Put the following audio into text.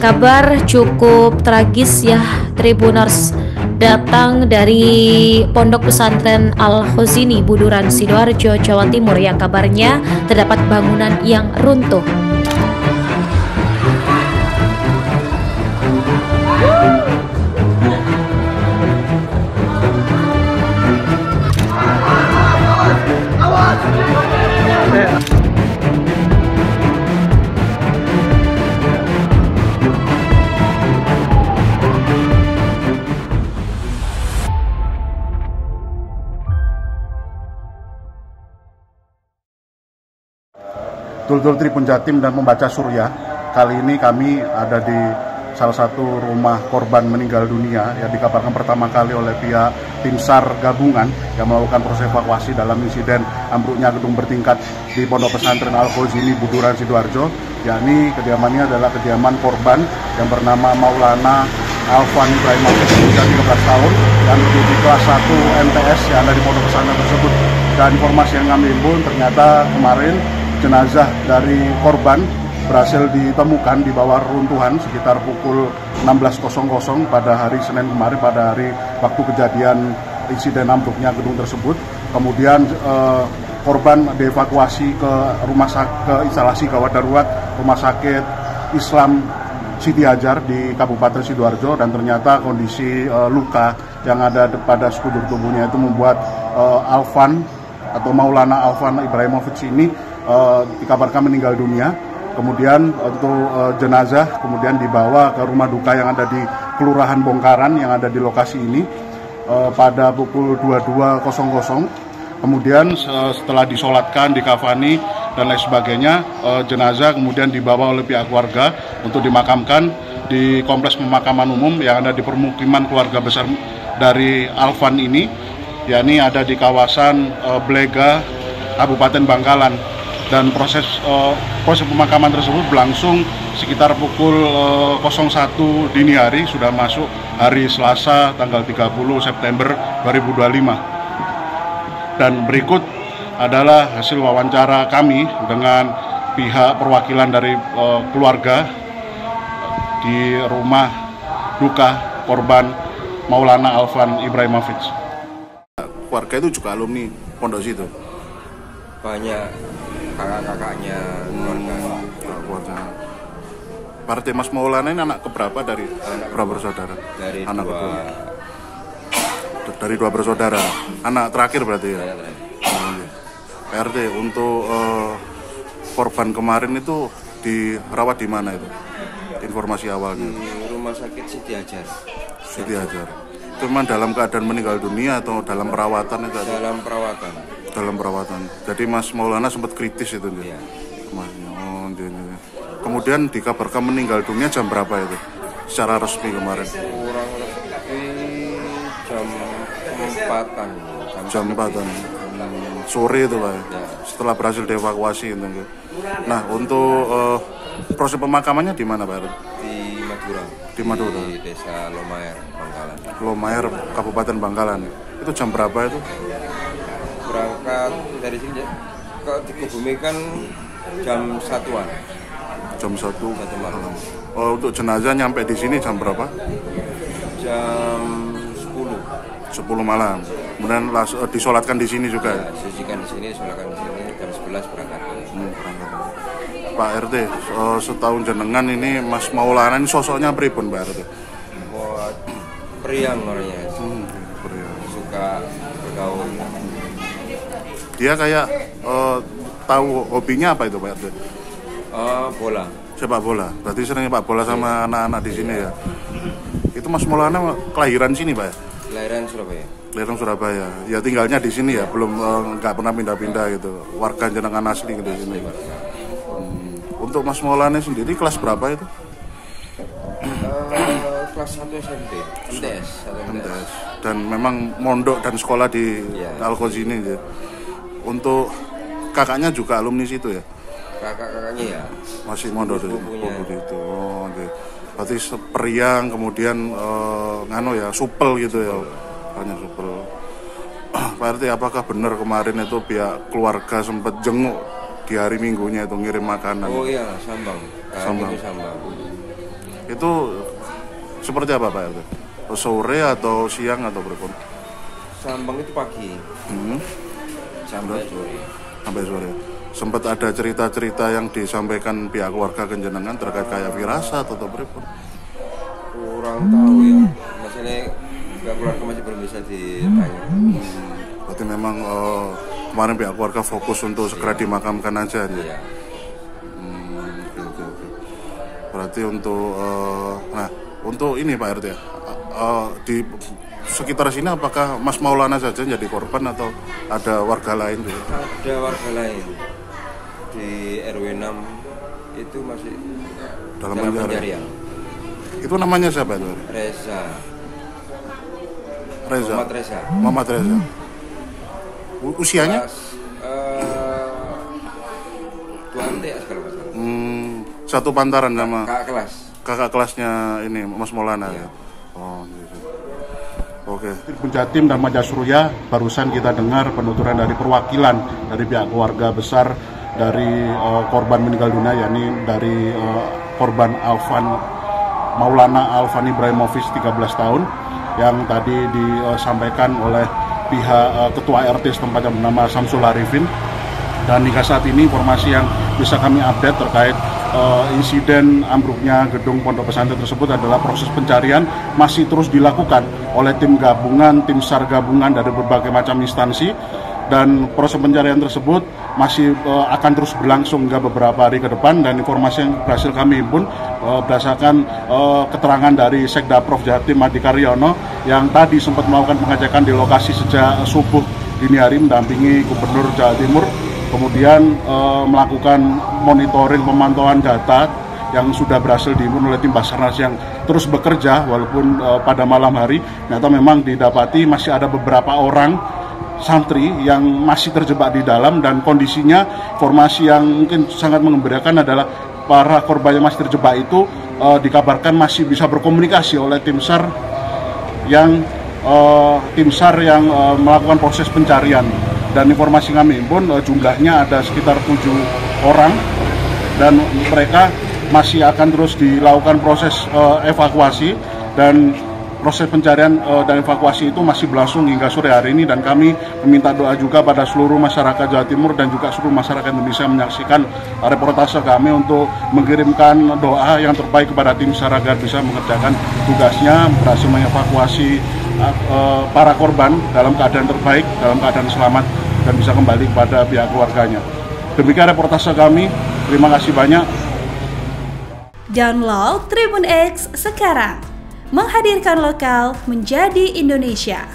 Kabar cukup tragis ya Tribuners, datang dari Pondok Pesantren Al-Khozini Buduran Sidoarjo, Jawa Timur yang kabarnya terdapat bangunan yang runtuh. Dul Tribun Jatim dan Membaca Surya. Kali ini kami ada di salah satu rumah korban meninggal dunia yang dikabarkan pertama kali oleh pihak tim SAR gabungan yang melakukan proses evakuasi dalam insiden ambruknya gedung bertingkat di Pondok Pesantren Al-Khozini Buduran Sidoarjo. Yakni kediamannya adalah kediaman korban yang bernama Maulana Alfan Ibrahim berusia 13 tahun dan duduk di kelas 1 MTS yang ada di Pondok Pesantren tersebut. Dan informasi yang kami himpun, ternyata kemarin jenazah dari korban berhasil ditemukan di bawah runtuhan sekitar pukul 16.00 pada hari Senin kemarin, pada hari waktu kejadian insiden ambruknya gedung tersebut. Kemudian korban dievakuasi ke instalasi gawat darurat Rumah Sakit Islam Siti Hajar di Kabupaten Sidoarjo, dan ternyata kondisi luka yang ada pada sekujur tubuhnya itu membuat Alfan atau Maulana Alfan Ibrahimovic ini dikabarkan meninggal dunia. Kemudian untuk jenazah kemudian dibawa ke rumah duka yang ada di Kelurahan Bongkaran yang ada di lokasi ini pada pukul 22.00. Kemudian setelah disolatkan, dikafani dan lain sebagainya, jenazah kemudian dibawa oleh pihak keluarga untuk dimakamkan di kompleks pemakaman umum yang ada di permukiman keluarga besar dari Alfan ini, yakni ada di kawasan Blega, Kabupaten Bangkalan. Dan proses pemakaman tersebut berlangsung sekitar pukul 01 dini hari, sudah masuk hari Selasa tanggal 30 September 2025. Dan berikut adalah hasil wawancara kami dengan pihak perwakilan dari keluarga di rumah duka korban Maulana Alfan Ibrahimovic. Keluarga itu juga alumni pondok situ? Banyak kakak-kakaknya keluarga. Berarti Mas Maulana ini anak keberapa dari berapa bersaudara? Dari anak dari dua bersaudara. Anak terakhir berarti ya? PRT, untuk korban kemarin itu dirawat di mana itu? Informasi awalnya? Di Rumah Sakit Siti Hajar. Siti Hajar. Itu memang dalam keadaan meninggal dunia atau dalam perawatan itu? Dalam perawatan. Dalam perawatan. Jadi Mas Maulana sempat kritis itu dia. Iya. Kemudian dikabarkan meninggal dunia jam berapa itu? Secara resmi kemarin? Kurang lebih jam 4-an. Jam 4-an. Sore itu Pak. Ya. Setelah berhasil dievakuasi itu. Nah, untuk proses pemakamannya di mana Pak? Di Madura. Di Madura. Di Desa Lomayer, Bangkalan. Lomayer, Kabupaten Bangkalan. Itu jam berapa itu? Berangkat dari sini ke Dikebumikan jam 1-an. Jam 1 malam. Oh, untuk jenazah nyampe di sini jam berapa? Jam 10 malam. Kemudian disolatkan di sini juga. Ya, sucikan di sini, disolatkan di sini, jam 11 berangkat. Pak RT, setahun jenengan ini Mas Maulana ini sosoknya pripun Pak RT? Buat periang orangnya. Periang. Suka bergaul. Dia kayak tahu hobinya apa itu Pak RT? Bola. Sepak bola. Berarti sering sepak bola sama anak-anak di sini ya. Itu Mas Maulana kelahiran sini Pak ya? Kelahiran Surabaya. Kelahiran Surabaya. Ya tinggalnya di sini ya, belum nggak pernah pindah-pindah gitu. Warga jenengan asli gitu di sini. Untuk Mas Maulana sendiri kelas berapa itu? Kelas 1 SMP. MTS. Dan memang mondok dan sekolah di Al-Khozini ya. Untuk kakaknya juga alumni situ ya? Kakak-kakaknya ya. Masih mondok di situ. Oh, okay. Berarti periang kemudian supel gitu ya. Banyak supel. Pak RT, apakah benar kemarin itu pihak keluarga sempat jenguk di hari Minggunya itu ngirim makanan? Oh iya, Sambang. Sambang. Itu seperti apa Pak RT? Sore atau siang atau berapa? Sambang itu pagi. Sampai sore. Sampai sore. Sempat ada cerita-cerita yang disampaikan pihak keluarga kenjenengan terkait kayak firasat atau berapa? Kurang tahu ya. Masalahnya pihak keluarga masih belum bisa ditanya. Berarti memang kemarin pihak keluarga fokus untuk segera dimakamkan aja nih. Iya. Oke. Berarti untuk ini Pak RT ya, di sekitar sini apakah Mas Maulana saja jadi korban atau ada warga lain juga? Ada warga lain di RW 6 itu masih dalam pencarian. Itu namanya siapa itu? Reza. Muhammad Reza. Usianya? Tuan deh segala macam. Satu pantaran sama Kakak kelasnya ini Mas Maulana ya. Oh, gitu. Oke. Tribun Jatim dan Majasurya barusan kita dengar penuturan dari perwakilan dari pihak keluarga besar dari korban meninggal dunia, yakni dari korban Maulana Alvan Ibrahimovic 13 tahun yang tadi disampaikan oleh pihak ketua RT setempat yang bernama Samsul Arifin. Dan hingga saat ini informasi yang bisa kami update terkait insiden ambruknya gedung pondok pesantren tersebut adalah proses pencarian masih terus dilakukan oleh tim gabungan, tim SAR gabungan dari berbagai macam instansi, dan proses pencarian tersebut masih akan terus berlangsung hingga beberapa hari ke depan. Dan informasi yang berhasil kami himpun berdasarkan keterangan dari Sekda Prof Jatim Adi Karyono yang tadi sempat melakukan pengecekan di lokasi sejak subuh dini hari mendampingi Gubernur Jawa Timur, kemudian melakukan monitoring pemantauan data yang sudah berhasil dihimpun oleh tim Basarnas yang terus bekerja walaupun pada malam hari. Ternyata memang didapati masih ada beberapa orang santri yang masih terjebak di dalam, dan kondisinya informasi yang mungkin sangat mengembirakan adalah para korban yang masih terjebak itu dikabarkan masih bisa berkomunikasi oleh tim SAR yang melakukan proses pencarian. Dan informasi kami pun jumlahnya ada sekitar 7 orang, dan mereka masih akan terus dilakukan proses evakuasi, dan proses pencarian dan evakuasi itu masih berlangsung hingga sore hari ini. Dan kami meminta doa juga pada seluruh masyarakat Jawa Timur dan juga seluruh masyarakat Indonesia menyaksikan reportase kami untuk mengirimkan doa yang terbaik kepada tim SAR agar bisa mengerjakan tugasnya, berhasil mengevakuasi para korban dalam keadaan terbaik, dalam keadaan selamat, dan bisa kembali kepada pihak keluarganya. Demikian reportase kami, terima kasih banyak. Download Tribun X sekarang, menghadirkan lokal menjadi Indonesia.